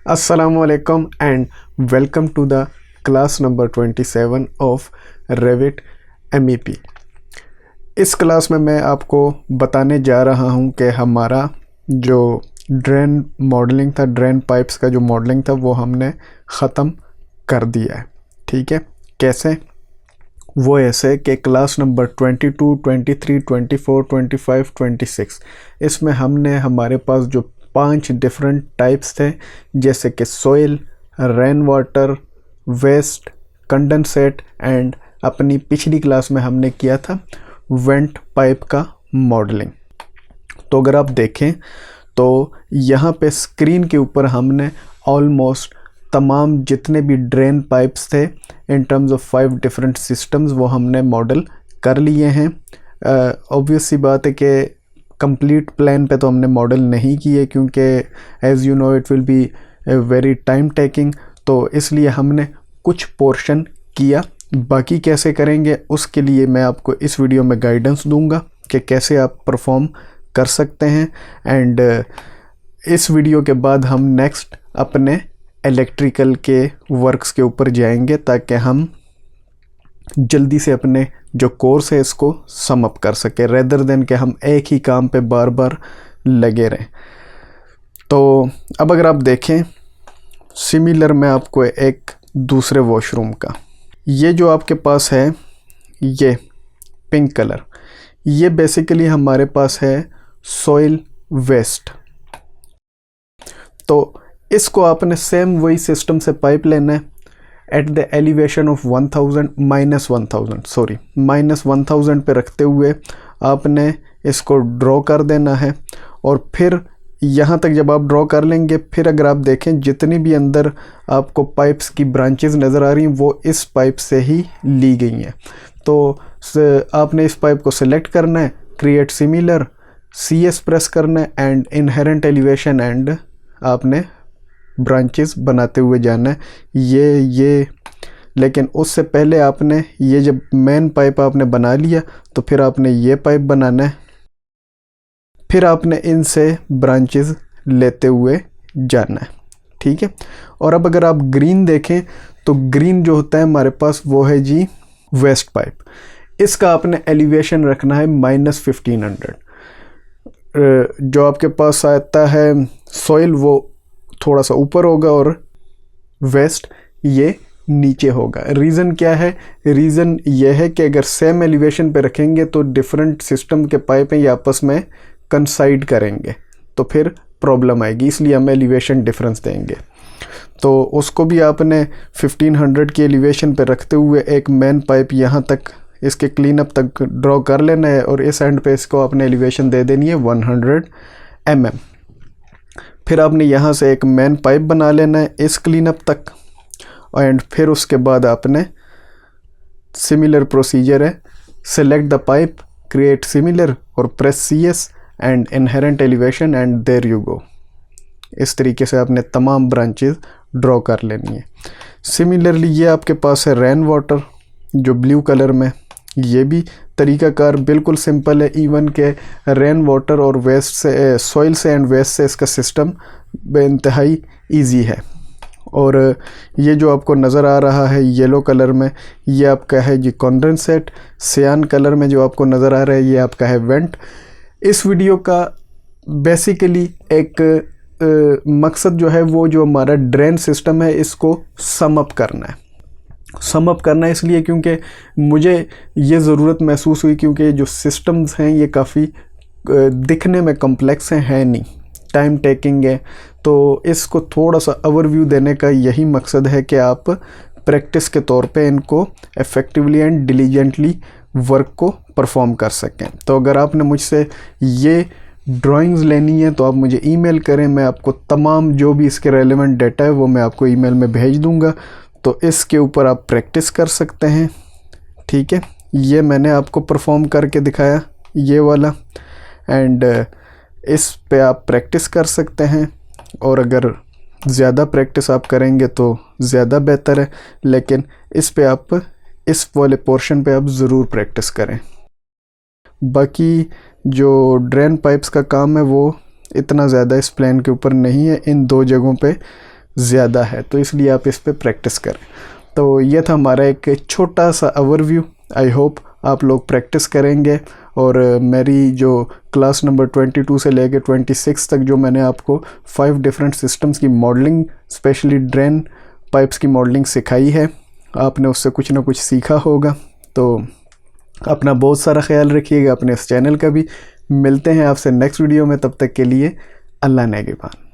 Assalamualaikum and welcome to the class number 27 of Revit MEP। इस class में मैं आपको बताने जा रहा हूं कि हमारा जो ड्रेन मॉडलिंग था, ड्रेन पाइप्स का जो मॉडलिंग था वो हमने ख़त्म कर दिया है। ठीक है, कैसे? वो ऐसे कि क्लास नंबर 22, 23, 24, 25, 26 इसमें हमने हमारे पास जो 5 डिफरेंट टाइप्स थे, जैसे कि soil, rain water, waste, condensate and अपनी पिछली क्लास में हमने किया था वेंट पाइप का मॉडलिंग। तो अगर आप देखें तो यहाँ पे स्क्रीन के ऊपर हमने ऑलमोस्ट तमाम जितने भी ड्रेन पाइप्स थे in terms of 5 different systems वो हमने मॉडल कर लिए हैं। ऑब्वियस सी बात है कि कंप्लीट प्लान पे तो हमने मॉडल नहीं किए, क्योंकि as you know it will be very time taking, तो इसलिए हमने कुछ पोर्शन किया। बाकी कैसे करेंगे उसके लिए मैं आपको इस वीडियो में गाइडेंस दूंगा कि कैसे आप परफॉर्म कर सकते हैं। एंड इस वीडियो के बाद हम नेक्स्ट अपने इलेक्ट्रिकल के वर्क्स के ऊपर जाएंगे, ताकि हम जल्दी से अपने जो कोर्स है इसको सम अप कर सके, रेदर देन कि हम एक ही काम पे बार बार लगे रहें। तो अब अगर आप देखें, सिमिलर मैं आपको एक दूसरे वॉशरूम का, ये जो आपके पास है ये पिंक कलर, ये बेसिकली हमारे पास है सॉइल वेस्ट। तो इसको आपने सेम वही सिस्टम से पाइप लेना है एट द एलिवेशन ऑफ -1000 पे रखते हुए आपने इसको ड्रॉ कर देना है। और फिर यहाँ तक जब आप ड्रॉ कर लेंगे, फिर अगर आप देखें जितनी भी अंदर आपको पाइप्स की ब्रांचेस नज़र आ रही हैं वो इस पाइप से ही ली गई हैं। तो आपने इस पाइप को सिलेक्ट करना है, क्रिएट सिमिलर, CS प्रेस करना है एंड इनहेरेंट एलिवेशन, एंड आपने ब्रांचेस बनाते हुए जाना है ये। लेकिन उससे पहले आपने ये जब मेन पाइप आपने बना लिया तो फिर आपने ये पाइप बनाना है, फिर आपने इनसे ब्रांचेस लेते हुए जाना है। ठीक है। और अब अगर आप ग्रीन देखें तो ग्रीन जो होता है हमारे पास वो है जी वेस्ट पाइप। इसका आपने एलिवेशन रखना है -1500। जो आपके पास आता है सॉइल वो थोड़ा सा ऊपर होगा और वेस्ट ये नीचे होगा। रीज़न क्या है? रीज़न ये है कि अगर सेम एलिवेशन पे रखेंगे तो डिफरेंट सिस्टम के पाइप हैं ये आपस में कंसाइड करेंगे, तो फिर प्रॉब्लम आएगी, इसलिए हम एलिवेशन डिफरेंस देंगे। तो उसको भी आपने 1500 की एलिवेशन पे रखते हुए एक मेन पाइप यहाँ तक इसके क्लीन अप तक ड्रॉ कर लेना है, और इस एंड पे इसको आपने एलिवेशन दे देनी है 100 mm। फिर आपने यहाँ से एक मेन पाइप बना लेना है इस क्लीन अप तक, एंड फिर उसके बाद आपने सिमिलर प्रोसीजर है, select the pipe, create similar और press CS and inherent elevation, and there you go. इस तरीके से आपने तमाम ब्रांचेस ड्रॉ कर लेनी है। सिमिलरली ये आपके पास है रेन वाटर जो ब्लू कलर में, ये भी तरीकाकार बिल्कुल सिंपल है। इवन के रेन वाटर और वेस्ट से, सॉइल से एंड वेस्ट से इसका सिस्टम बेइंतहाई ईजी है। और ये जो आपको नज़र आ रहा है येलो कलर में, ये आपका है जी कंडेंसेट। सियान कलर में जो आपको नज़र आ रहा है ये आपका है वेंट। इस वीडियो का बेसिकली एक मकसद जो है वो जो हमारा ड्रेन सिस्टम है इसको सम अप करना है। सम अप करना है इसलिए क्योंकि मुझे ये ज़रूरत महसूस हुई, क्योंकि जो सिस्टम्स हैं ये काफ़ी दिखने में कॉम्प्लेक्स हैं नहीं, टाइम टेकिंग है। तो इसको थोड़ा सा ओवरव्यू देने का यही मकसद है कि आप प्रैक्टिस के तौर पे इनको इफ़ेक्टिवली एंड डिलीजेंटली वर्क को परफॉर्म कर सकें। तो अगर आपने मुझसे ये ड्राइंग्स लेनी है तो आप मुझे ईमेल करें, मैं आपको तमाम जो भी इसके रेलेवेंट डाटा है वो मैं आपको ईमेल में भेज दूंगा। तो इसके ऊपर आप प्रैक्टिस कर सकते हैं। ठीक है, ये मैंने आपको परफॉर्म करके दिखाया ये वाला, एंड इस पे आप प्रैक्टिस कर सकते हैं। और अगर ज़्यादा प्रैक्टिस आप करेंगे तो ज़्यादा बेहतर है, लेकिन इस पे आप इस वाले पोर्शन पे आप ज़रूर प्रैक्टिस करें। बाकी जो ड्रेन पाइप्स का काम है वो इतना ज़्यादा इस प्लान के ऊपर नहीं है, इन 2 जगहों पे ज़्यादा है, तो इसलिए आप इस पे प्रैक्टिस करें। तो ये था हमारा एक छोटा सा ओवरव्यू। आई होप आप लोग प्रैक्टिस करेंगे और मेरी जो क्लास नंबर 22 से लेकर 26 तक जो मैंने आपको 5 डिफरेंट सिस्टम्स की मॉडलिंग, स्पेशली ड्रेन पाइप्स की मॉडलिंग सिखाई है, आपने उससे कुछ ना कुछ सीखा होगा। तो अपना बहुत सारा ख्याल रखिएगा, अपने इस चैनल का भी। मिलते हैं आपसे नेक्स्ट वीडियो में, तब तक के लिए अल्लाह नेगेबान।